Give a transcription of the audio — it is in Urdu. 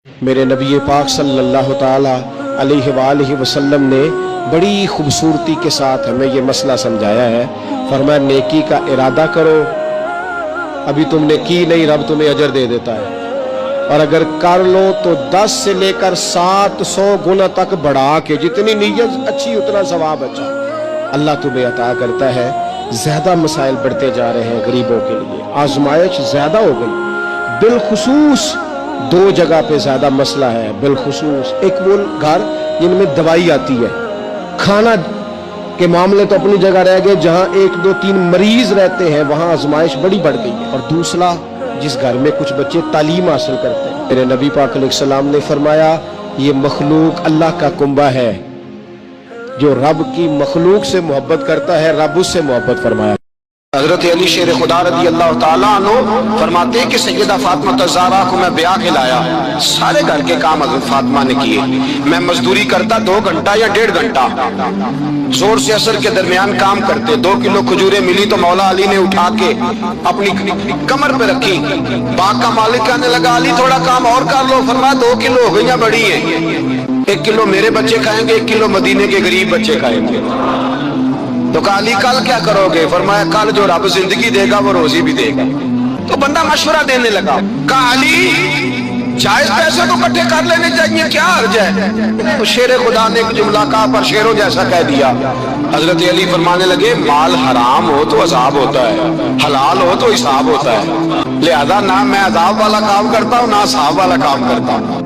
میرے نبی پاک صلی اللہ تعالی علیہ وآلہ وسلم نے بڑی خوبصورتی کے ساتھ ہمیں یہ مسئلہ سمجھایا ہے۔ فرمایا نیکی کا ارادہ کرو، ابھی تم نے کی نہیں، رب تمہیں اجر دے دیتا ہے، اور اگر کر لو تو 10 سے لے کر 700 گنا تک بڑھا کے، جتنی نیت اچھی اتنا ثواب اچھا اللہ تمہیں عطا کرتا ہے۔ زیادہ مسائل بڑھتے جا رہے ہیں غریبوں کے لیے، آزمائش زیادہ ہو گئی، بالخصوص 2 جگہ پہ زیادہ مسئلہ ہے۔ بالخصوص ایک وہ گھر جن میں دوائی آتی ہے، کھانا کے معاملے تو اپنی جگہ رہ گئے، جہاں 1 2 3 مریض رہتے ہیں وہاں آزمائش بڑی بڑھ گئی ہے۔ اور دوسرا جس گھر میں کچھ بچے تعلیم حاصل کرتے ہیں، میرے نبی پاک علیہ السلام نے فرمایا یہ مخلوق اللہ کا کنبہ ہے، جو رب کی مخلوق سے محبت کرتا ہے رب اس سے محبت فرمایا۔ حضرت علی شیر خدا رضی اللہ تعالیٰ عنہ فرماتے ہیں کہ سیدہ فاطمہ الزہرا کو میں بیاہ کے لایا، سارے گھر کے کام حضرت فاطمہ نے کیے، میں مزدوری کرتا 2 گھنٹہ یا 1.5 گھنٹہ، زور سے عصر کے درمیان کام کرتے، 2 کلو کھجوریں ملی تو مولا علی نے اٹھا کے اپنی کمر پہ رکھی، باغ کا مالک کہنے لگا علی تھوڑا کام اور کر لو، فرمایا 2 کلو ہو گئی یا بڑی ہیں، 1 کلو میرے بچے کھائیں گے، 1 کلو مدینے کے غریب بچے کھائیں گے۔ تو کہا علی کل کیا کرو گے؟ فرمایا کل جو رب زندگی دے گا وہ روزی بھی دے گا۔ تو بندہ مشورہ دینے لگا، کہا علی جائز پیسے تو اکٹھے کر لینے چاہیے، کیا حرج ہے؟ تو شیر خدا نے ایک جملہ کہا پر شیروں جیسا کہہ دیا۔ حضرت علی فرمانے لگے مال حرام ہو تو عذاب ہوتا ہے، حلال ہو تو حساب ہوتا ہے، لہذا نہ میں عذاب والا کام کرتا ہوں نہ حساب والا کام کرتا ہوں۔